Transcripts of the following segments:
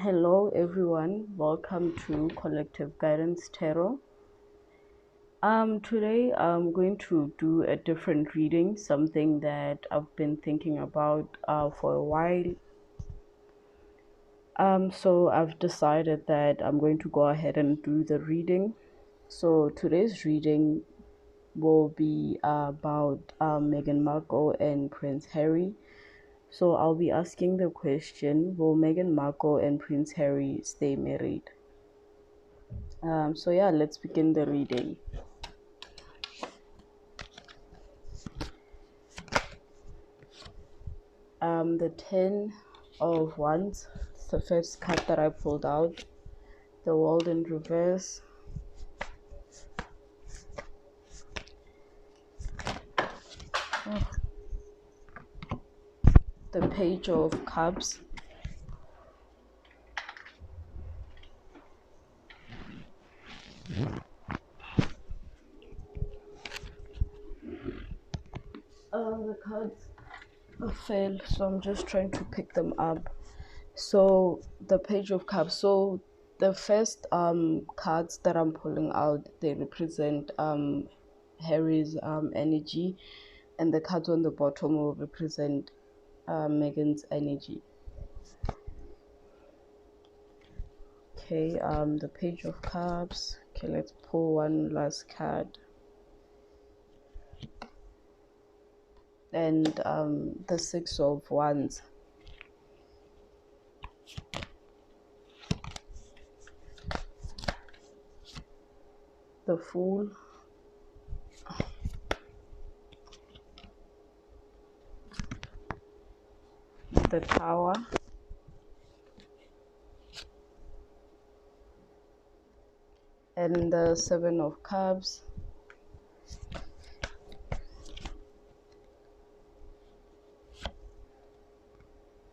Hello everyone, welcome to Collective Guidance Tarot. Today I'm going to do a different reading, something that I've been thinking about for a while. So I've decided that I'm going to go ahead and do the reading. So today's reading will be about Meghan Markle and Prince Harry. So I'll be asking the question, will Meghan Markle and Prince Harry stay married? So yeah, let's begin the reading. The 10 of Wands, the first card that I pulled out, the World in reverse, the Page of Cups, the cards fell, so I'm just trying to pick them up. So the Page of Cups, so the first cards that I'm pulling out, they represent Harry's energy, and the cards on the bottom will represent Meghan's energy. Okay, the Page of Cups. Okay, let's pull one last card. And the Six of Wands. The Fool. The Tower. And the Seven of Cups.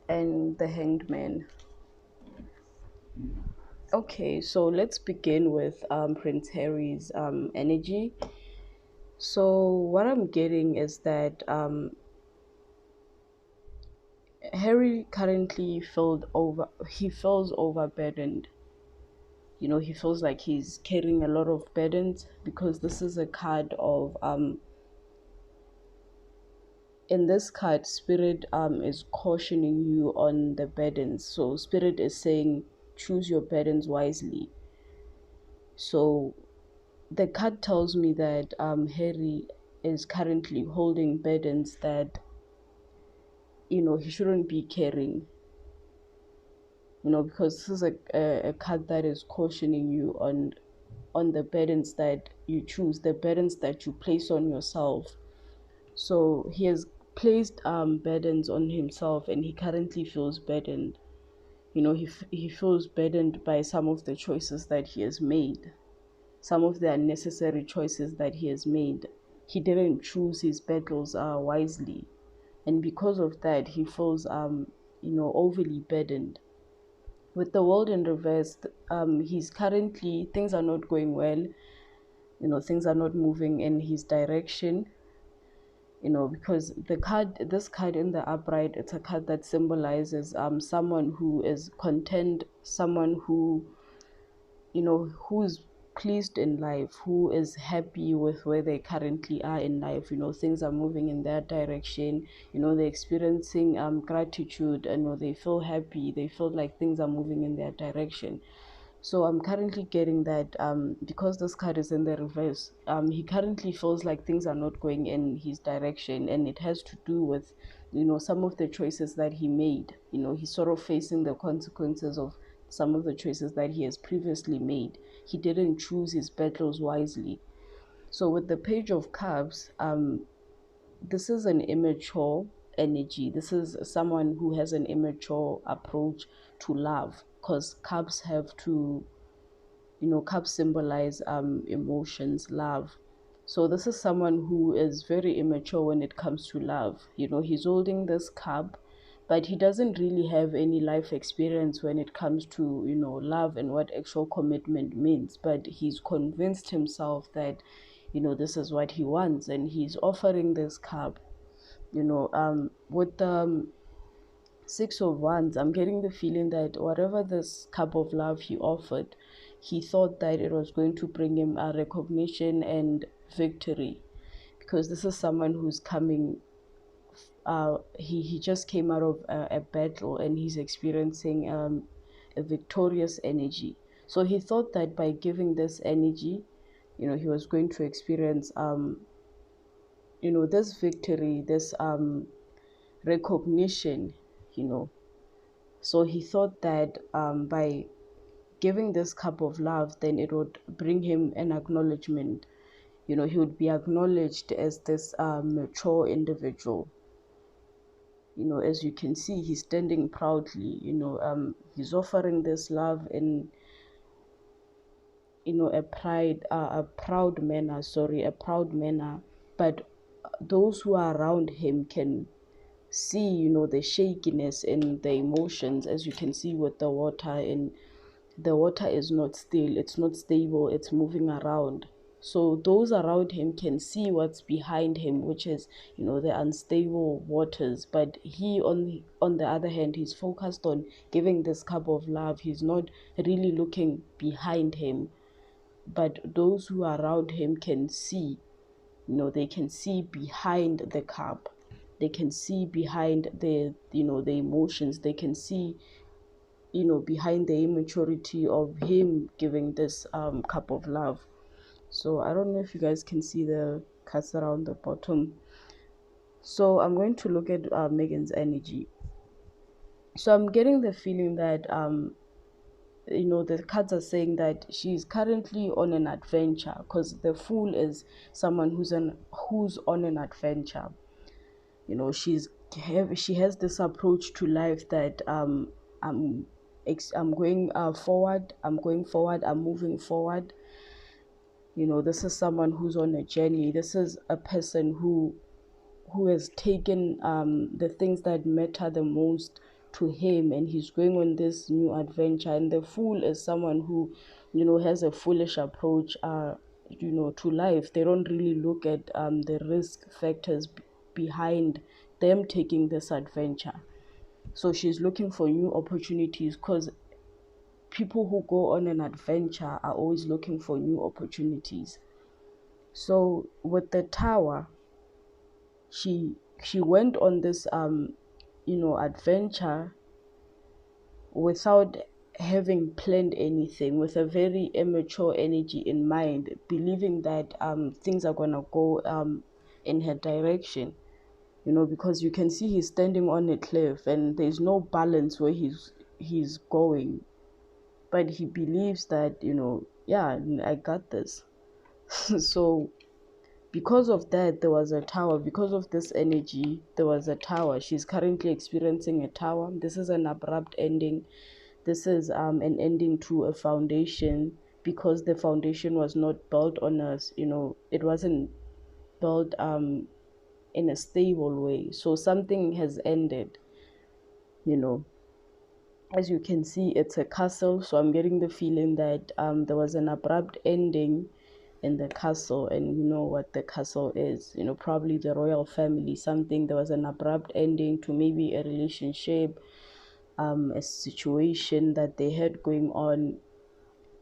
And the Hanged Man. Okay, so let's begin with Prince Harry's energy. So what I'm getting is that Harry currently feels overburdened. You know, he feels like he's carrying a lot of burdens, because this is a card of in this card, Spirit is cautioning you on the burdens. So Spirit is saying choose your burdens wisely. So the card tells me that Harry is currently holding burdens that, you know, he shouldn't be carrying. You know, because this is a card that is cautioning you on the burdens that you choose, the burdens that you place on yourself. So he has placed burdens on himself, and he currently feels burdened. You know, he feels burdened by some of the choices that he has made, some of the unnecessary choices that he has made. He didn't choose his battles wisely, and because of that, he feels overly burdened. With the World in reverse, he's currently, things are not going well. You know, things are not moving in his direction. You know, because this card in the upright, it's a card that symbolizes someone who is content, someone who, you know, who's pleased in life, who is happy with where they currently are in life. You know, things are moving in their direction. You know, they're experiencing gratitude, and, you know, they feel happy, they feel like things are moving in their direction. So I'm currently getting that because this card is in the reverse, he currently feels like things are not going in his direction, and it has to do with, you know, some of the choices that he made. You know, he's sort of facing the consequences of some of the choices that he has previously made. He didn't choose his battles wisely. So with the Page of Cups, this is an immature energy. This is someone who has an immature approach to love, because cups have to, you know, cups symbolize emotions, love. So this is someone who is very immature when it comes to love. You know, he's holding this cup, but he doesn't really have any life experience when it comes to, you know, love and what actual commitment means. But he's convinced himself that, you know, this is what he wants, and he's offering this cup. You know, with the Six of Wands, I'm getting the feeling that whatever this cup of love he offered, he thought that it was going to bring him a recognition and victory, because this is someone who's coming, he just came out of a battle, and he's experiencing a victorious energy. So he thought that by giving this energy, he was going to experience this victory, this recognition, you know. So he thought that by giving this cup of love, then it would bring him an acknowledgement. He would be acknowledged as this mature individual. As you can see, he's standing proudly. He's offering this love in a proud manner. Sorry, a proud manner. But those who are around him can see, the shakiness in the emotions, as you can see with the water. And the water is not still, it's not stable, it's moving around. So those around him can see what's behind him, which is, the unstable waters. But he, on the other hand, he's focused on giving this cup of love. He's not really looking behind him. But those who are around him can see, they can see behind the cup. They can see behind the emotions. They can see, behind the immaturity of him giving this cup of love. So I don't know if you guys can see the cuts around the bottom. So I'm going to look at Meghan's energy. So I'm getting the feeling that the cards are saying that she's currently on an adventure, because the Fool is someone who's on an adventure. She has this approach to life that I'm going forward, I'm moving forward. This is someone who's on a journey. This is a person who has taken the things that matter the most to him, and he's going on this new adventure. And the Fool is someone who has a foolish approach to life. They don't really look at the risk factors behind them taking this adventure. So she's looking for new opportunities, because people who go on an adventure are always looking for new opportunities. So with the Tower, she went on this adventure without having planned anything, with a very immature energy in mind, believing that things are gonna go in her direction. Because you can see he's standing on a cliff and there's no balance where he's going. But he believes that, yeah, I got this. So because of that, there was a tower. Because of this energy, there was a tower. She's currently experiencing a tower. This is an abrupt ending. This is an ending to a foundation, because the foundation was not built on us. It wasn't built in a stable way. So something has ended. you know as you can see, it's a castle. So I'm getting the feeling that there was an abrupt ending in the castle. And you know what the castle is, probably the royal family. Something, there was an abrupt ending to maybe a relationship, a situation that they had going on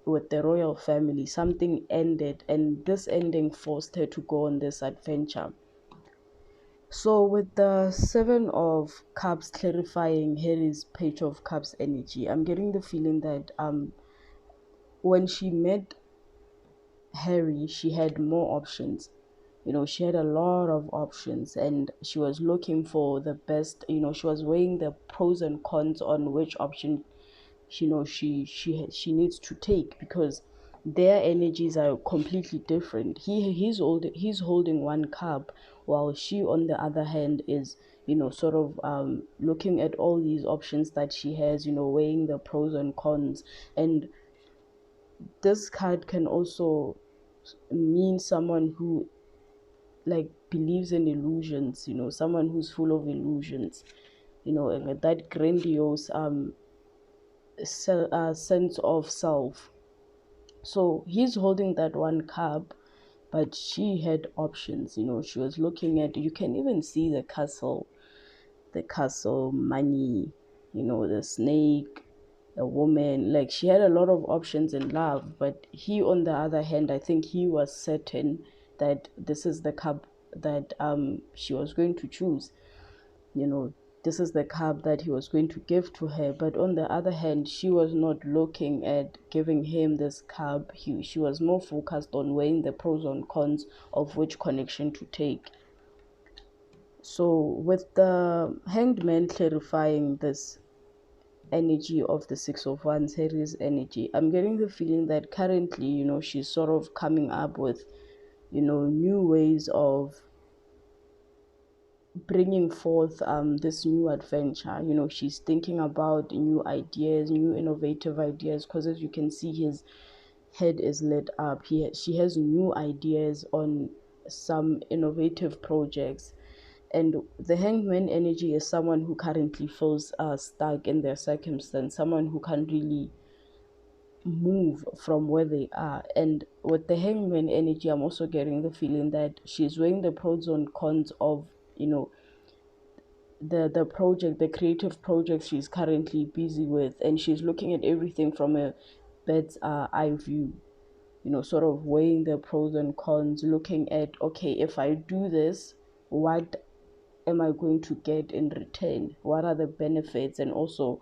with the royal family. Something ended, and this ending forced her to go on this adventure. So with the Seven of Cups clarifying Harry's Page of Cups energy, I'm getting the feeling that when she met Harry, she had more options. She had a lot of options, and she was looking for the best. She was weighing the pros and cons on which option she needs to take, because their energies are completely different. He's holding one cup, while she, on the other hand, is sort of looking at all these options that she has, weighing the pros and cons. And this card can also mean someone who, like, believes in illusions, someone who's full of illusions, that grandiose sense of self. So he's holding that one cup, but she had options. She was looking at, you can even see the castle money, the snake, a woman. Like, she had a lot of options in love, but he, on the other hand, I think he was certain that this is the cup that she was going to choose. you know this is the cup that he was going to give to her. But on the other hand, she was not looking at giving him this cup. She was more focused on weighing the pros and cons of which connection to take. So with the Hanged Man clarifying this energy of the Six of Wands, Harry's energy, I'm getting the feeling that currently, she's sort of coming up with, new ways of bringing forth this new adventure. She's thinking about new ideas, new innovative ideas, because as you can see, his head is lit up. She has new ideas on some innovative projects. And the Hangman energy is someone who currently feels stuck in their circumstance, someone who can't really move from where they are. And with the Hangman energy, I'm also getting the feeling that she's weighing the pros and cons of, the project, the creative project she's currently busy with, and she's looking at everything from a bird's eye view. Sort of weighing the pros and cons, looking at, okay, if I do this, what am I going to get in return? What are the benefits, and also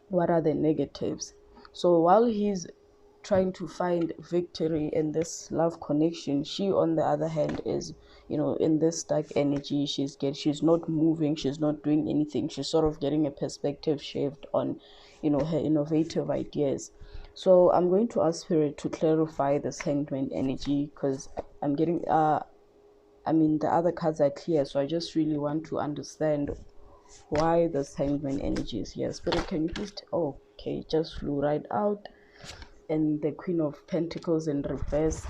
what are the negatives? So while he's trying to find victory in this love connection, she, on the other hand, is, in this dark energy. She's not moving, she's not doing anything. She's sort of getting a perspective shift on, her innovative ideas. So I'm going to ask Spirit to clarify this Hanged Man energy, because I'm getting the other cards are clear, so I just really want to understand why this Hanged Man energy is here. Spirit, can you please okay, just flew right out. And the Queen of Pentacles in reverse.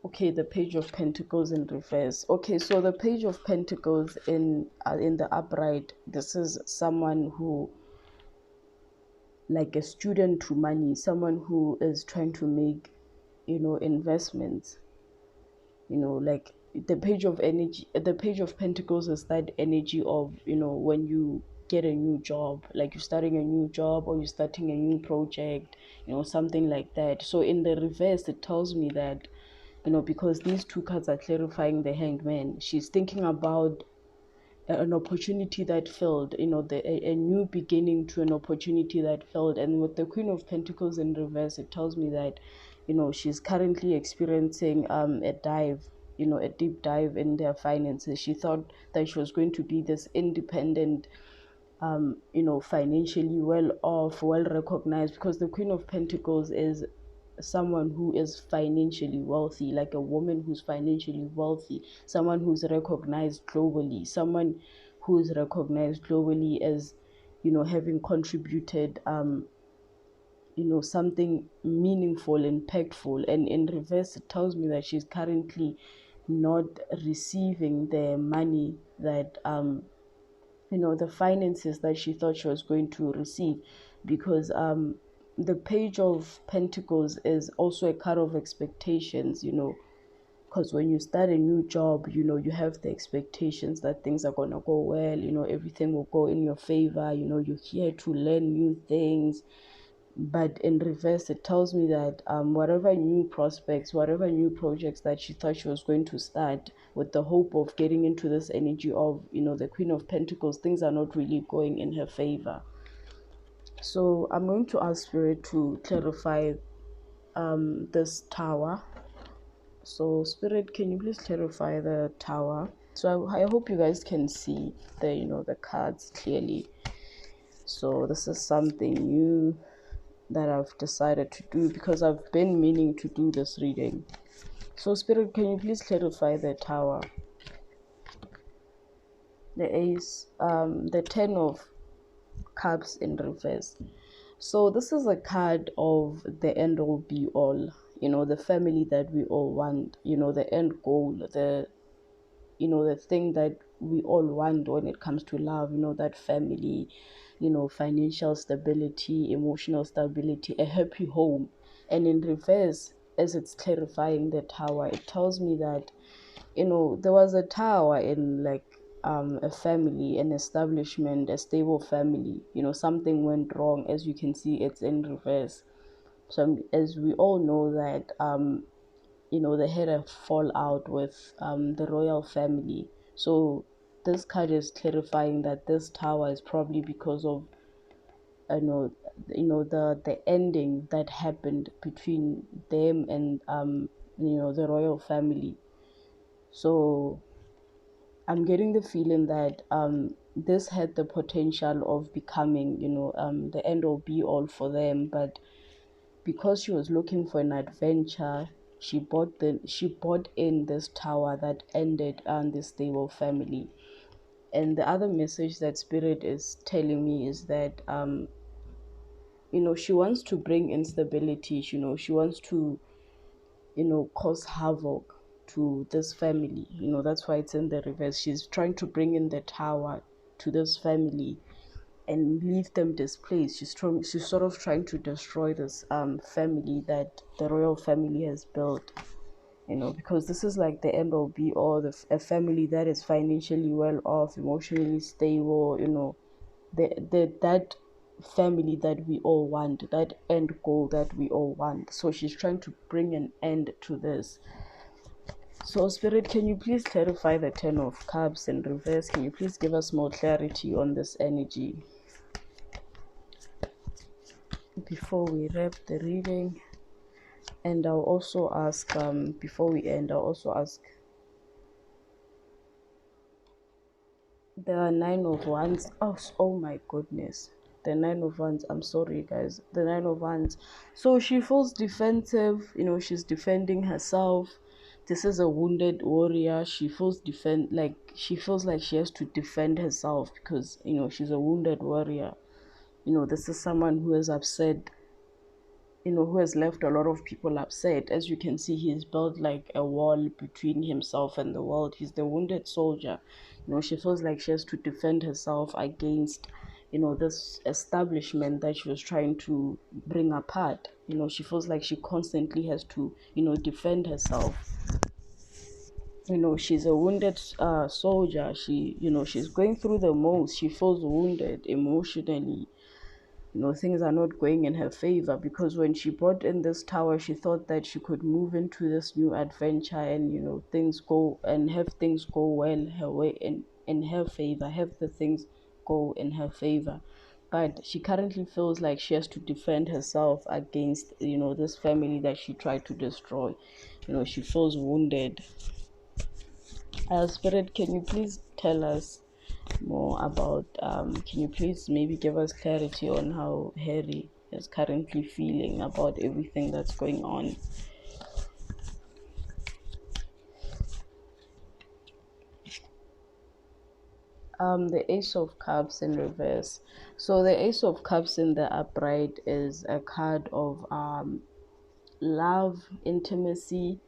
Okay, the Page of Pentacles in reverse. Okay, so the Page of Pentacles in the upright, this is someone who, like a student to money, someone who is trying to make, investments. Like the Page of Pentacles is that energy of, when you get a new job, like you're starting a new job or you're starting a new project, something like that. So in the reverse, it tells me that, because these two cards are clarifying the Hanged Man, she's thinking about an opportunity that failed, a new beginning to an opportunity that failed. And with the Queen of Pentacles in reverse, it tells me that, she's currently experiencing a deep dive in their finances. She thought that she was going to be this independent, financially well off, well recognized, because the Queen of Pentacles is someone who is financially wealthy, like a woman who's financially wealthy, someone who's recognized globally, as, having contributed, something meaningful, impactful. And in reverse, it tells me that she's currently not receiving the money that, the finances that she thought she was going to receive, because the Page of Pentacles is also a card of expectations, because when you start a new job, you have the expectations that things are going to go well, everything will go in your favor, you're here to learn new things. But in reverse, it tells me that whatever new prospects, whatever new projects that she thought she was going to start with the hope of getting into this energy of, the Queen of Pentacles, things are not really going in her favor. So I'm going to ask Spirit to clarify this Tower. So Spirit, can you please clarify the Tower? So I hope you guys can see the cards clearly. So this is something new that I've decided to do, because I've been meaning to do this reading. So Spirit, can you please clarify the Tower, the Ace, the Ten of Cups in reverse? So this is a card of the end all be all, the family that we all want, the end goal, the thing that we all want when it comes to love, that family, financial stability, emotional stability, a happy home. And in reverse, as it's clarifying the Tower, it tells me that, there was a tower in, like, a family, an establishment, a stable family. Something went wrong. As you can see, it's in reverse. So as we all know that they had a fallout with the royal family. So this card is clarifying that this tower is probably because of you know the ending that happened between them and the royal family. So I'm getting the feeling that this had the potential of becoming the end all be all for them, but because she was looking for an adventure, she bought in this tower that ended this stable family. And the other message that spirit is telling me is that she wants to bring instability. She wants to cause havoc to this family. That's why it's in the reverse. She's trying to bring in the tower to this family and leave them displaced. She's sort of trying to destroy this family that the royal family has built. Because this is like the end all be all, a family that is financially well off, emotionally stable. That family that we all want, that end goal that we all want. So she's trying to bring an end to this. So spirit, can you please clarify the Ten of Cups in reverse? Can you please give us more clarity on this energy before we wrap the reading? And I'll also ask before we end, I'll also ask the Nine of Wands. Oh my goodness, the Nine of Wands. I'm sorry guys, the Nine of Wands. So she feels defensive. She's defending herself. This is a wounded warrior. She feels like she has to defend herself because she's a wounded warrior. This is someone who is upset, who has left a lot of people upset. As you can see, he's built like a wall between himself and the world. He's the wounded soldier. She feels like she has to defend herself against, this establishment that she was trying to bring apart. She feels like she constantly has to, defend herself. She's a wounded soldier. She's going through the most. She feels wounded emotionally. Things are not going in her favor because when she brought in this tower, she thought that she could move into this new adventure and things go well her way, in her favor, have the things go in her favor. But she currently feels like she has to defend herself against this family that she tried to destroy. She feels wounded. Spirit, can you please tell us more about can you please maybe give us clarity on how Harry is currently feeling about everything that's going on? The Ace of Cups in reverse. So the Ace of Cups in the upright is a card of love, intimacy,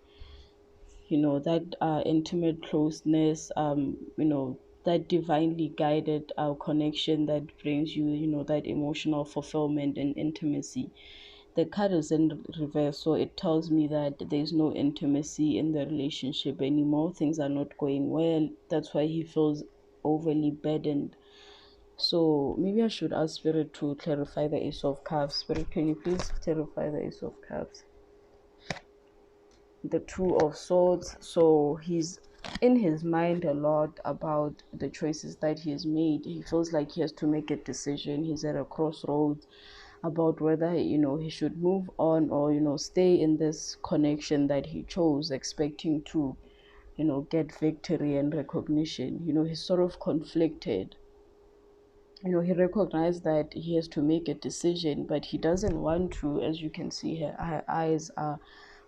that intimate closeness, that divinely guided connection that brings you, that emotional fulfillment and intimacy. The card is in reverse, so it tells me that there's no intimacy in the relationship anymore. Things are not going well. That's why he feels overly burdened. So maybe I should ask Spirit to clarify the Ace of Cups. Spirit, can you please clarify the Ace of Cups? The Two of Swords. So he's in his mind a lot about the choices that he has made. He feels like he has to make a decision. He's at a crossroads about whether he should move on or stay in this connection that he chose, expecting to get victory and recognition. He's sort of conflicted. He recognized that he has to make a decision, but he doesn't want to. As you can see, her eyes are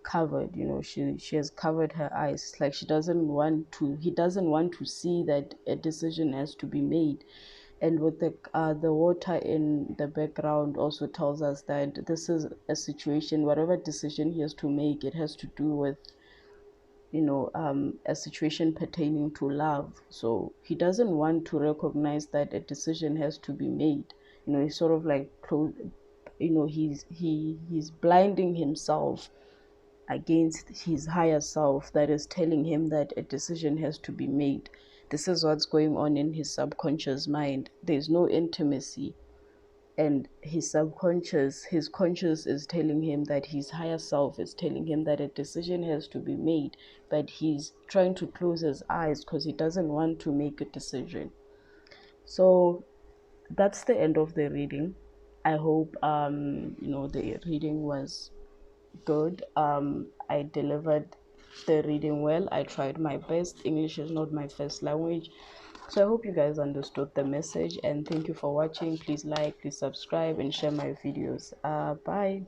covered. She has covered her eyes. It's like he doesn't want to see that a decision has to be made. And with the water in the background also tells us that this is a situation, whatever decision he has to make, it has to do with a situation pertaining to love. So he doesn't want to recognize that a decision has to be made. He's sort of like he's blinding himself against his higher self that is telling him that a decision has to be made. This is what's going on in his subconscious mind. There's no intimacy, and his conscious is telling him that his higher self is telling him that a decision has to be made, but he's trying to close his eyes because he doesn't want to make a decision. So that's the end of the reading. I hope the reading was good. I delivered the reading well. I tried my best. English is not my first language. So I hope you guys understood the message, and thank you for watching. Please like, please subscribe, and share my videos. Bye.